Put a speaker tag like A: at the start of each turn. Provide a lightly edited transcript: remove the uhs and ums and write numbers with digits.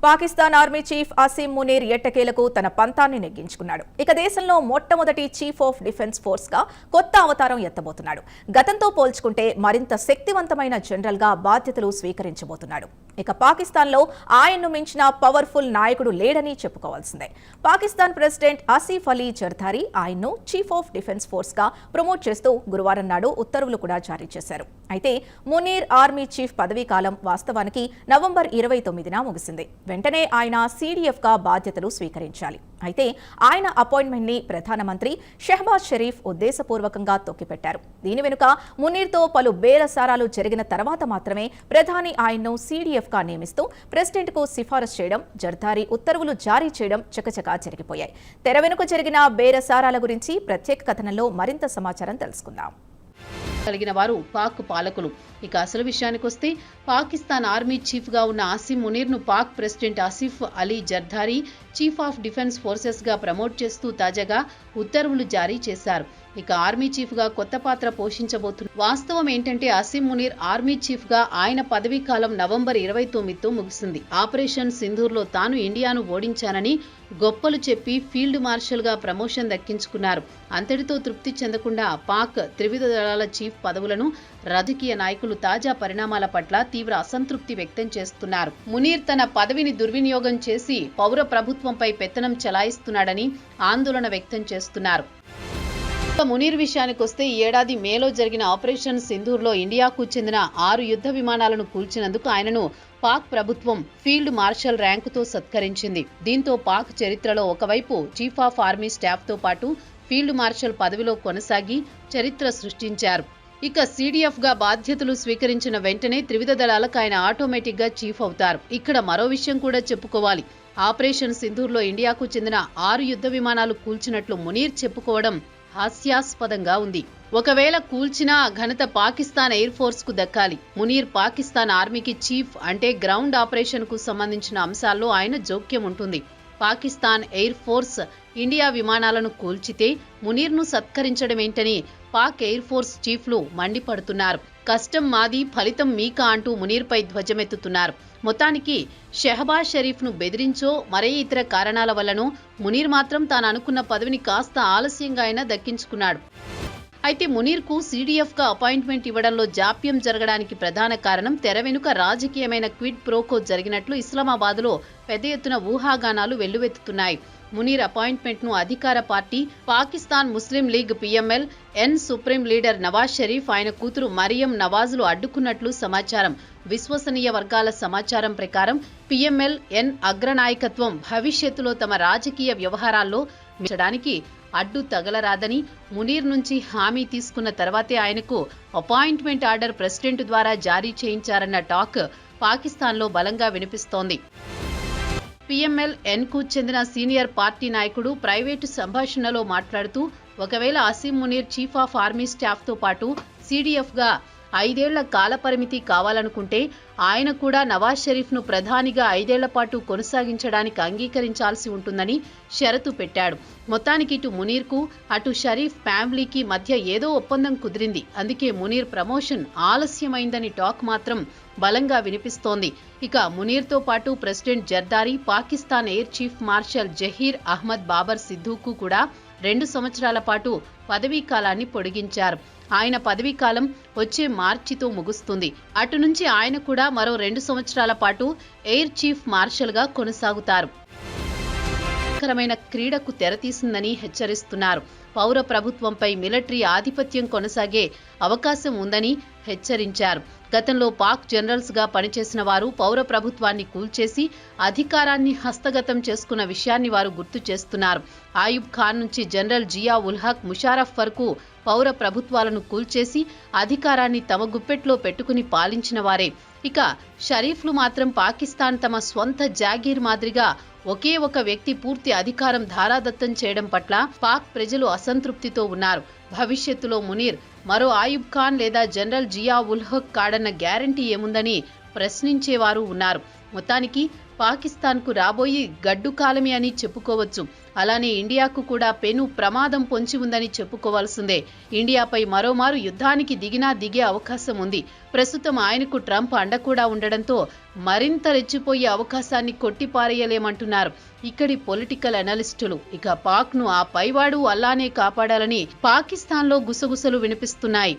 A: Pakistan army chief Asim Munir ఎట్టకేలకు తన పంతాన్ని నెగ్గించుకున్నాడు. ఇక దేశంలో మొట్టమొదటి చీఫ్ ఆఫ్ డిఫెన్స్ ఫోర్స్ గా కొత్త అవతారం ఎత్తబోతున్నాడు. గతంతో పోల్చుకుంటే మరింత శక్తివంతమైన జనరల్ గా బాధ్యతలు స్వీకరించబోతున్నాడు. ఇక పాకిస్తాన్లో ఆయన్ను మించిన పవర్ఫుల్ నాయకుడు లేడని చెప్పుకోవాల్సిందే. పాకిస్తాన్ ప్రెసిడెంట్ ఆసిఫ్ అలీ జర్దారీ ఆయన్ను చీఫ్ ఆఫ్ డిఫెన్స్ ఫోర్స్ గా ప్రమోట్ చేస్తూ గురువారం నాడు ఉత్తర్వులు కూడా జారీ చేశారు. అయితే మునీర్ ఆర్మీ చీఫ్ పదవీ కాలం వాస్తవానికి నవంబర్ 29న ముగిసింది. వెంటనే ఆయన సీడీఎఫ్ గా బాధ్యతలు స్వీకరించాలి. అయితే ఆయన అపాయింట్మెంట్ ని ప్రధానమంత్రి షెహబాజ్ షరీఫ్ ఉద్దేశపూర్వకంగా తొక్కిపెట్టారు. దీని వెనుక మునీర్తో పలు బేరసారాలు జరిగిన తర్వాత మాత్రమే ప్రధాని ఆయన్ను సీడీఎఫ్ గా నియమిస్తూ ప్రెసిడెంట్ కు సిఫారసు చేయడం, జర్దారీ ఉత్తర్వులు జారీ చేయడం చకచకా జరిగిపోయాయి. తెర వెనుక జరిగిన బేరసారాల గురించి ప్రత్యేక కథనంలో మరింత సమాచారం తెలుసుకుందాం.
B: కలిగిన వారు పాక్ పాలకులు. ఇక అసలు విషయానికి వస్తే పాకిస్తాన్ ఆర్మీ చీఫ్ గా ఉన్న ఆసిమ్ మునీర్ ను Pak president Asif Ali Zardari chief of defence forces గా ప్రమోట్ చేస్తూ తాజాగా ఉత్తర్వులు జారీ చేశారు. ఇక ఆర్మీ చీఫ్ గా కొత్త పాత్ర పోషించబోతున్న వాస్తవం ఏంటంటే ఆసిమ్ మునీర్ ఆర్మీ చీఫ్ గా ఆయన పదవీ కాలం నవంబర్ 29తో ముగిసింది. ఆపరేషన్ సింధూర్లో తాను ఇండియాను ఓడించానని గొప్పలు చెప్పి ఫీల్డ్ మార్షల్ గా ప్రమోషన్ దక్కించుకున్నారు. అంతటితో తృప్తి చెందకుండా పాక్ త్రివిధ దళాల చీఫ్ పదవులను రాజకీయ నాయకులు తాజా పరిణామాల పట్ల తీవ్ర అసంతృప్తి వ్యక్తం చేస్తున్నారు. మునీర్ తన పదవిని దుర్వినియోగం చేసి పౌర ప్రభుత్వంపై పెత్తనం చెలాయిస్తున్నాడని ఆందోళన వ్యక్తం చేస్తున్నారు. మునీర్ విషయానికి వస్తే ఈ ఏడాది మేలో జరిగిన ఆపరేషన్ సింధూర్లో ఇండియాకు చెందిన 6 యుద్ధ విమానాలను కూల్చినందుకు ఆయనను పాక్ ప్రభుత్వం ఫీల్డ్ మార్షల్ ర్యాంకుతో సత్కరించింది. దీంతో పాక్ చరిత్రలో ఒకవైపు చీఫ్ ఆఫ్ ఆర్మీ స్టాఫ్ తో పాటు ఫీల్డ్ మార్షల్ పదవిలో కొనసాగి చరిత్ర సృష్టించారు. ఇక సీడీఎఫ్ గా బాధ్యతలు స్వీకరించిన వెంటనే త్రివిధ దళాలకు ఆయన ఆటోమేటిక్ గా చీఫ్ అవుతారు. ఇక్కడ మరో విషయం కూడా చెప్పుకోవాలి. ఆపరేషన్ సింధూర్లో ఇండియాకు చెందిన 6 యుద్ధ విమానాలు కూల్చినట్లు మునీర్ చెప్పుకోవడం హాస్యాస్పదంగా ఉంది. ఒకవేళ కూల్చినా ఘనత పాకిస్తాన్ ఎయిర్ ఫోర్స్ కు దక్కాలి. మునీర్ పాకిస్తాన్ ఆర్మీకి చీఫ్ అంటే గ్రౌండ్ ఆపరేషన్ కు సంబంధించిన అంశాల్లో ఆయన జోక్యం ఉంటుంది. పాకిస్తాన్ ఎయిర్ ఫోర్స్ ఇండియా విమానాలను కూల్చితే మునీర్ ను సత్కరించడమేంటని పాక్ ఎయిర్ ఫోర్స్ చీఫ్లు మండిపడుతున్నారు. కష్టం మాది, ఫలితం మీకా అంటూ మునీర్పై ధ్వజమెత్తుతున్నారు. మొత్తానికి షెహబాజ్ షరీఫ్ ను బెదిరించో మరే ఇతర కారణాల వల్లనో మునీర్ మాత్రం తాను అనుకున్న పదవిని కాస్త ఆలస్యంగా అయినా దక్కించుకున్నాడు. అయితే మునీర్ కు సీడీఎఫ్ గా అపాయింట్మెంట్ ఇవ్వడంలో జాప్యం జరగడానికి ప్రధాన కారణం తెర వెనుక రాజకీయమైన క్విడ్ ప్రోకో జరిగినట్లు ఇస్లామాబాద్ లో పెద్ద ఎత్తున ఊహాగానాలు వెల్లువెత్తుతున్నాయి. మునీర్ అపాయింట్మెంట్ ను అధికార పార్టీ పాకిస్తాన్ ముస్లిం లీగ్ PML ఎన్ సుప్రీం లీడర్ నవాజ్ షరీఫ్, ఆయన కూతురు మరియం నవాజ్లు అడ్డుకున్నట్లు సమాచారం. విశ్వసనీయ వర్గాల సమాచారం ప్రకారం PML ఎన్ అగ్రనాయకత్వం భవిష్యత్తులో తమ రాజకీయ వ్యవహారాల్లో మించడానికి అడ్డు తగలరాదని మునీర్ నుంచి హామీ తీసుకున్న తర్వాతే ఆయనకు అపాయింట్మెంట్ ఆర్డర్ ప్రెసిడెంట్ ద్వారా జారీ చేయించారన్న టాక్ పాకిస్తాన్లో బలంగా వినిపిస్తోంది. PML ఎన్కు చెందిన సీనియర్ పార్టీ నాయకుడు ప్రైవేటు సంభాషణలో మాట్లాడుతూ ఒకవేళ Asim Munir chief of army staff తో పాటు CDF గా 5 ఏళ్ల కాలపరిమితి కావాలనుకుంటే ఆయన కూడా నవాజ్ షరీఫ్ ను ప్రధానిగా 5 ఏళ్ల పాటు కొనసాగించడానికి అంగీకరించాల్సి ఉంటుందని షరతు పెట్టాడు. మొత్తానికి ఇటు మునీర్ కు అటు షరీఫ్ ఫ్యామిలీకి మధ్య ఏదో ఒప్పందం కుదిరింది. అందుకే మునీర్ ప్రమోషన్ ఆలస్యమైందని టాక్ మాత్రం బలంగా వినిపిస్తోంది. ఇక మునీర్ తో పాటు president Zardari, Pakistan air chief marshal Zaheer Ahmed Babar సిద్దుకు కూడా 2 సంవత్సరాల పాటు పదవీ కాలాన్ని పొడిగించారు. ఆయన పదవీ కాలం వచ్చే మార్చితో ముగుస్తుంది. అటు నుంచి ఆయన కూడా మరో 2 సంవత్సరాల పాటు ఎయిర్ చీఫ్ మార్షల్ గా కొనసాగుతారు. క్రీడకు తెరతీసిందని హెచ్చరిస్తున్నారు. పౌర ప్రభుత్వంపై మిలిటరీ ఆధిపత్యం కొనసాగే అవకాశం ఉందని హెచ్చరించారు. గతంలో పాక్ జనరల్స్ గా పనిచేసిన వారు పౌర ప్రభుత్వాన్ని కూల్చేసి అధికారాన్ని హస్తగతం చేసుకున్న విషయాన్ని వారు గుర్తు చేస్తున్నారు. ఆయుబ్ ఖాన్ నుంచి జనరల్ జియా ఉల్ హక్, ముషారఫ్ వరకు పౌర ప్రభుత్వాలను కూల్చేసి అధికారాన్ని తమ గుప్పెట్లో పెట్టుకుని పాలించిన వారే. ఇక షరీఫ్లు మాత్రం పాకిస్తాన్ తమ స్వంత జాగీర్ మాదిరిగా ఒకే ఒక వ్యక్తి పూర్తి అధికారం ధారాదత్తం చేయడం పట్ల పాక్ ప్రజలు అసంతృప్తితో ఉన్నారు. భవిష్యత్తులో మునీర్ మరో ఆయుబ్ ఖాన్ లేదా జనరల్ జియా ఉల్ హక్ కాడన్న గ్యారంటీ ఏముందని ప్రశ్నించేవారు ఉన్నారు. మొత్తానికి పాకిస్తాన్కు రాబోయే గడ్డు కాలమే అని చెప్పుకోవచ్చు. అలానే ఇండియాకు కూడా పెను ప్రమాదం పొంచి ఉందని చెప్పుకోవాల్సిందే. ఇండియాపై మరోమారు యుద్ధానికి దిగే అవకాశం ఉంది. ప్రస్తుతం ఆయనకు ట్రంప్ అండ కూడా ఉండడంతో మరింత రెచ్చిపోయే అవకాశాన్ని కొట్టిపారేయలేమంటున్నారు ఇక్కడి పొలిటికల్ అనలిస్టులు. ఇక పాక్ను ఆ పైవాడు అల్లానే కాపాడాలని పాకిస్తాన్లో గుసగుసలు వినిపిస్తున్నాయి.